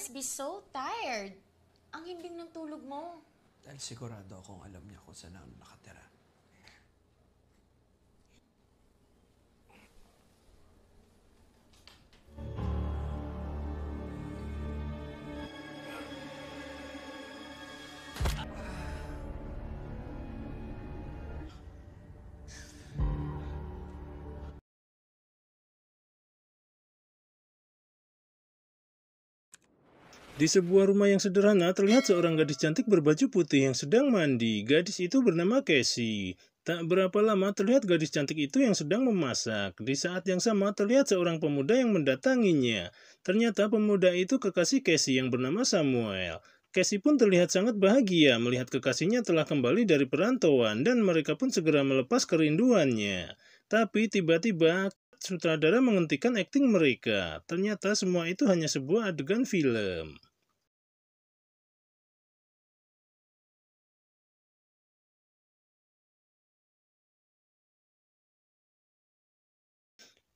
must be so tired. Ang hinding ng tulog mo. Dahil sigurado akong alam niya kung saan ako nakatira. Di sebuah rumah yang sederhana, terlihat seorang gadis cantik berbaju putih yang sedang mandi. Gadis itu bernama Casey. Tak berapa lama terlihat gadis cantik itu yang sedang memasak. Di saat yang sama terlihat seorang pemuda yang mendatanginya. Ternyata pemuda itu kekasih Casey yang bernama Samuel. Casey pun terlihat sangat bahagia melihat kekasihnya telah kembali dari perantauan dan mereka pun segera melepas kerinduannya. Tapi tiba-tiba sutradara menghentikan akting mereka. Ternyata semua itu hanya sebuah adegan film.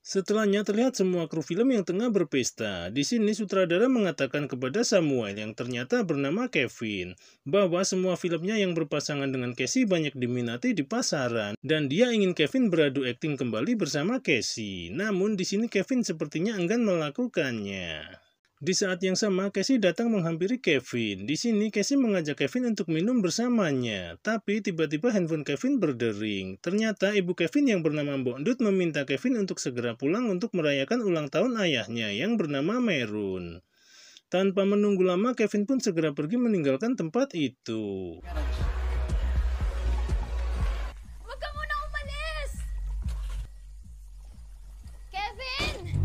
Setelahnya terlihat semua kru film yang tengah berpesta. Di sini sutradara mengatakan kepada Samuel yang ternyata bernama Kevin bahwa semua filmnya yang berpasangan dengan Casey banyak diminati di pasaran dan dia ingin Kevin beradu akting kembali bersama Casey. Namun di sini Kevin sepertinya enggan melakukannya. Di saat yang sama, Casey datang menghampiri Kevin. Di sini, Casey mengajak Kevin untuk minum bersamanya. Tapi tiba-tiba handphone Kevin berdering. Ternyata ibu Kevin yang bernama Mbok Dut meminta Kevin untuk segera pulang untuk merayakan ulang tahun ayahnya yang bernama Merun. Tanpa menunggu lama, Kevin pun segera pergi meninggalkan tempat itu. Huwag ka muna umalis! Kevin!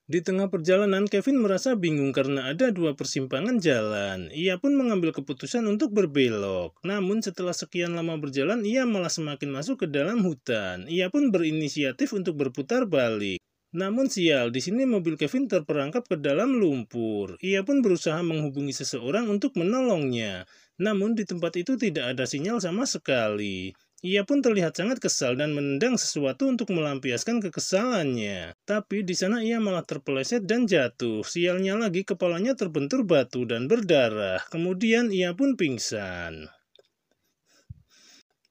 Di tengah perjalanan, Kevin merasa bingung karena ada dua persimpangan jalan. Ia pun mengambil keputusan untuk berbelok. Namun setelah sekian lama berjalan, ia malah semakin masuk ke dalam hutan. Ia pun berinisiatif untuk berputar balik. Namun sial, di sini mobil Kevin terperangkap ke dalam lumpur. Ia pun berusaha menghubungi seseorang untuk menolongnya. Namun di tempat itu tidak ada sinyal sama sekali. Ia pun terlihat sangat kesal dan menendang sesuatu untuk melampiaskan kekesalannya. Tapi di sana ia malah terpeleset dan jatuh. Sialnya lagi kepalanya terbentur batu dan berdarah. Kemudian ia pun pingsan.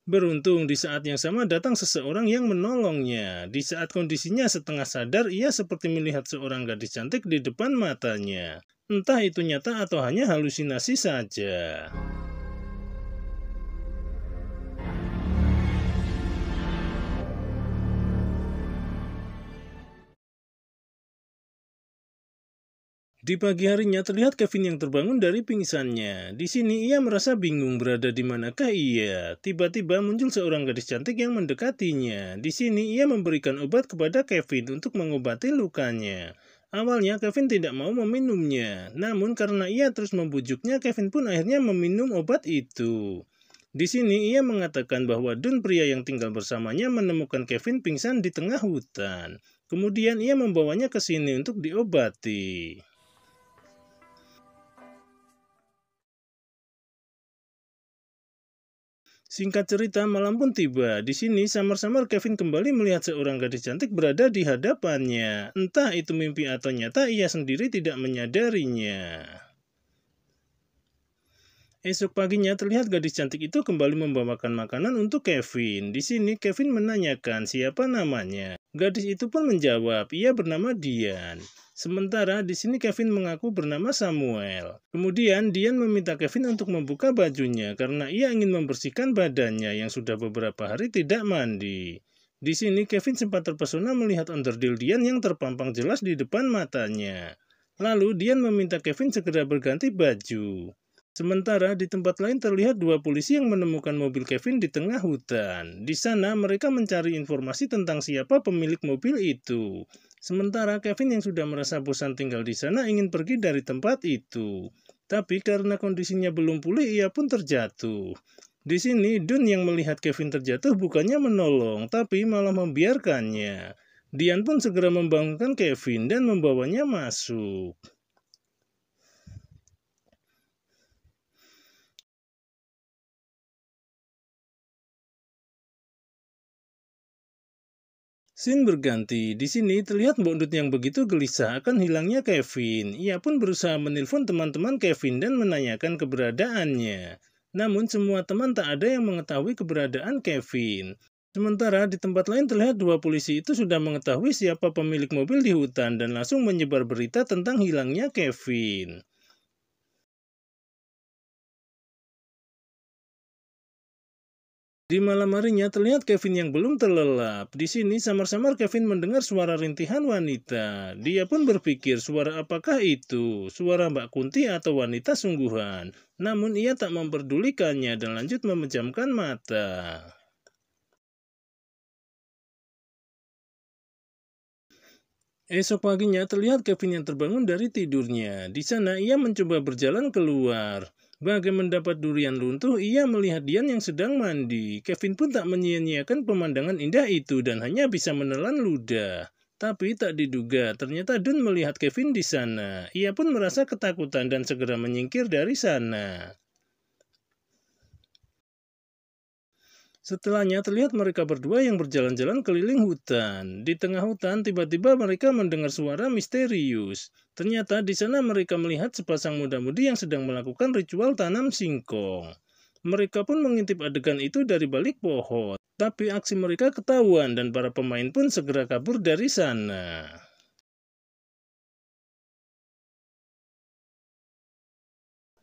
Beruntung di saat yang sama datang seseorang yang menolongnya. Di saat kondisinya setengah sadar, ia seperti melihat seorang gadis cantik di depan matanya. Entah itu nyata atau hanya halusinasi saja. Di pagi harinya terlihat Kevin yang terbangun dari pingsannya. Di sini ia merasa bingung berada di manakah ia. Tiba-tiba muncul seorang gadis cantik yang mendekatinya. Di sini ia memberikan obat kepada Kevin untuk mengobati lukanya. Awalnya Kevin tidak mau meminumnya, namun karena ia terus membujuknya, Kevin pun akhirnya meminum obat itu. Di sini ia mengatakan bahwa Dun, pria yang tinggal bersamanya, menemukan Kevin pingsan di tengah hutan. Kemudian ia membawanya ke sini untuk diobati. Singkat cerita, malam pun tiba. Di sini, samar-samar Kevin kembali melihat seorang gadis cantik berada di hadapannya. Entah itu mimpi atau nyata, ia sendiri tidak menyadarinya. Esok paginya terlihat gadis cantik itu kembali membawakan makanan untuk Kevin. Di sini, Kevin menanyakan siapa namanya. Gadis itu pun menjawab, ia bernama Dian. Sementara di sini Kevin mengaku bernama Samuel. Kemudian Dian meminta Kevin untuk membuka bajunya karena ia ingin membersihkan badannya yang sudah beberapa hari tidak mandi. Di sini Kevin sempat terpesona melihat onderdil Dian yang terpampang jelas di depan matanya. Lalu Dian meminta Kevin segera berganti baju. Sementara di tempat lain terlihat dua polisi yang menemukan mobil Kevin di tengah hutan. Di sana mereka mencari informasi tentang siapa pemilik mobil itu. Sementara Kevin yang sudah merasa bosan tinggal di sana ingin pergi dari tempat itu. Tapi karena kondisinya belum pulih, ia pun terjatuh. Di sini Dun yang melihat Kevin terjatuh bukannya menolong, tapi malah membiarkannya. Dian pun segera membangunkan Kevin dan membawanya masuk. Scene berganti. Di sini terlihat Mbok Ndut yang begitu gelisah akan hilangnya Kevin. Ia pun berusaha menelpon teman-teman Kevin dan menanyakan keberadaannya. Namun semua teman tak ada yang mengetahui keberadaan Kevin. Sementara di tempat lain terlihat dua polisi itu sudah mengetahui siapa pemilik mobil di hutan dan langsung menyebar berita tentang hilangnya Kevin. Di malam harinya terlihat Kevin yang belum terlelap. Di sini samar-samar Kevin mendengar suara rintihan wanita. Dia pun berpikir suara apakah itu? Suara Mbak Kunti atau wanita sungguhan? Namun ia tak memperdulikannya dan lanjut memejamkan mata. Esok paginya terlihat Kevin yang terbangun dari tidurnya. Di sana ia mencoba berjalan keluar. Bagai mendapat durian runtuh, ia melihat Dian yang sedang mandi. Kevin pun tak menyia-nyiakan pemandangan indah itu dan hanya bisa menelan ludah. Tapi tak diduga, ternyata Dun melihat Kevin di sana. Ia pun merasa ketakutan dan segera menyingkir dari sana. Setelahnya terlihat mereka berdua yang berjalan-jalan keliling hutan. Di tengah hutan tiba-tiba mereka mendengar suara misterius. Ternyata di sana mereka melihat sepasang muda-mudi yang sedang melakukan ritual tanam singkong. Mereka pun mengintip adegan itu dari balik pohon. Tapi aksi mereka ketahuan dan para pemain pun segera kabur dari sana.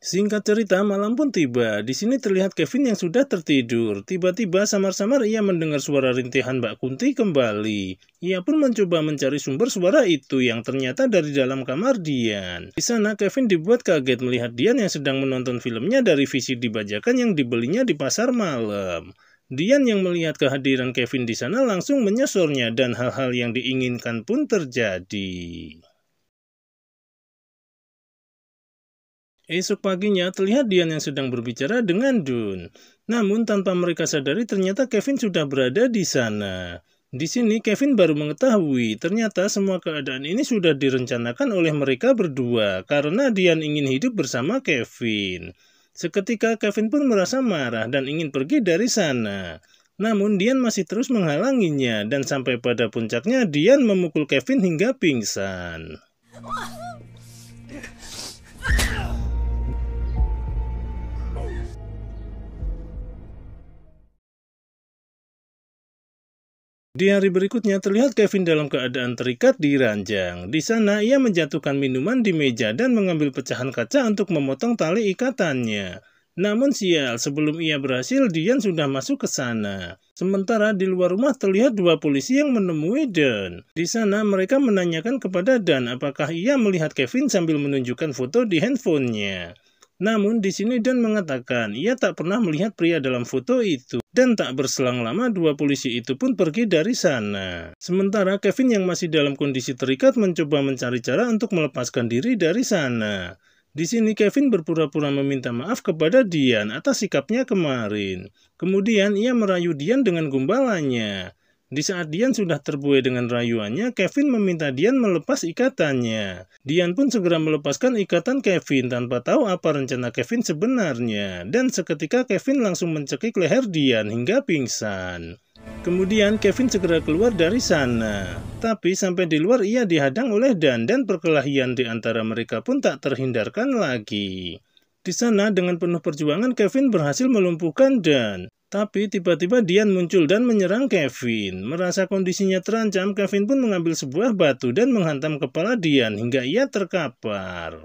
Singkat cerita, malam pun tiba. Di sini terlihat Kevin yang sudah tertidur. Tiba-tiba samar-samar ia mendengar suara rintihan Mbak Kunti kembali. Ia pun mencoba mencari sumber suara itu yang ternyata dari dalam kamar Dian. Di sana Kevin dibuat kaget melihat Dian yang sedang menonton filmnya dari VCD bajakan yang dibelinya di pasar malam. Dian yang melihat kehadiran Kevin di sana langsung menyosornya dan hal-hal yang diinginkan pun terjadi. Esok paginya terlihat Dian yang sedang berbicara dengan Dun. Namun tanpa mereka sadari ternyata Kevin sudah berada di sana. Di sini Kevin baru mengetahui ternyata semua keadaan ini sudah direncanakan oleh mereka berdua karena Dian ingin hidup bersama Kevin. Seketika Kevin pun merasa marah dan ingin pergi dari sana. Namun Dian masih terus menghalanginya dan sampai pada puncaknya Dian memukul Kevin hingga pingsan. Di hari berikutnya terlihat Kevin dalam keadaan terikat di ranjang. Di sana ia menjatuhkan minuman di meja dan mengambil pecahan kaca untuk memotong tali ikatannya. Namun sial, sebelum ia berhasil, Dian sudah masuk ke sana. Sementara di luar rumah terlihat dua polisi yang menemui Dan. Di sana mereka menanyakan kepada Dan apakah ia melihat Kevin sambil menunjukkan foto di handphonenya. Namun di sini Dan mengatakan ia tak pernah melihat pria dalam foto itu. Dan tak berselang lama dua polisi itu pun pergi dari sana. Sementara Kevin yang masih dalam kondisi terikat mencoba mencari cara untuk melepaskan diri dari sana. Di sini Kevin berpura-pura meminta maaf kepada Dian atas sikapnya kemarin. Kemudian ia merayu Dian dengan gumbalannya. Di saat Dian sudah terbuai dengan rayuannya, Kevin meminta Dian melepas ikatannya. Dian pun segera melepaskan ikatan Kevin tanpa tahu apa rencana Kevin sebenarnya. Dan seketika Kevin langsung mencekik leher Dian hingga pingsan. Kemudian Kevin segera keluar dari sana. Tapi sampai di luar ia dihadang oleh Dan perkelahian di antara mereka pun tak terhindarkan lagi. Di sana dengan penuh perjuangan Kevin berhasil melumpuhkan Dan. Tapi tiba-tiba Dian muncul dan menyerang Kevin. Merasa kondisinya terancam, Kevin pun mengambil sebuah batu dan menghantam kepala Dian hingga ia terkapar.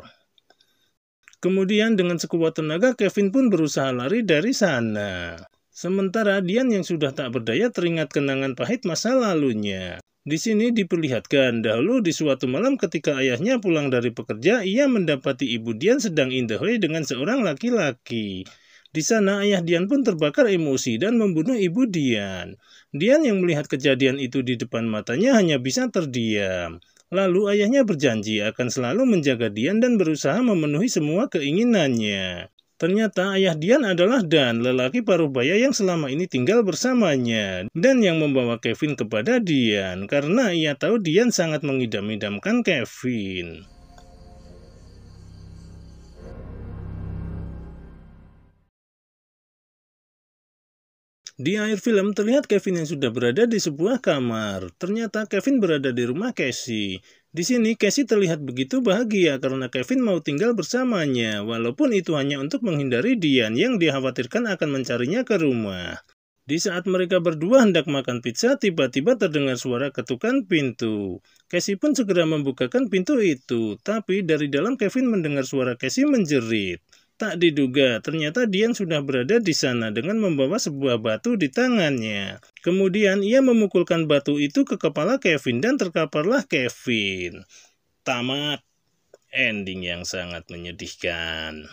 Kemudian dengan sekuat tenaga Kevin pun berusaha lari dari sana. Sementara Dian yang sudah tak berdaya teringat kenangan pahit masa lalunya. Di sini diperlihatkan dahulu di suatu malam ketika ayahnya pulang dari pekerja, ia mendapati ibu Dian sedang in the way dengan seorang laki-laki. Di sana ayah Dian pun terbakar emosi dan membunuh ibu Dian. Dian yang melihat kejadian itu di depan matanya hanya bisa terdiam. Lalu ayahnya berjanji akan selalu menjaga Dian dan berusaha memenuhi semua keinginannya. Ternyata ayah Dian adalah Dan, lelaki parubaya yang selama ini tinggal bersamanya. Dan yang membawa Kevin kepada Dian karena ia tahu Dian sangat mengidam-idamkan Kevin. Di akhir film terlihat Kevin yang sudah berada di sebuah kamar. Ternyata Kevin berada di rumah Casey. Di sini Casey terlihat begitu bahagia karena Kevin mau tinggal bersamanya, walaupun itu hanya untuk menghindari Diane yang dikhawatirkan akan mencarinya ke rumah. Di saat mereka berdua hendak makan pizza, tiba-tiba terdengar suara ketukan pintu. Casey pun segera membukakan pintu itu, tapi dari dalam Kevin mendengar suara Casey menjerit. Tak diduga, ternyata Diane sudah berada di sana dengan membawa sebuah batu di tangannya. Kemudian ia memukulkan batu itu ke kepala Kevin dan terkaparlah Kevin. Tamat. Ending yang sangat menyedihkan.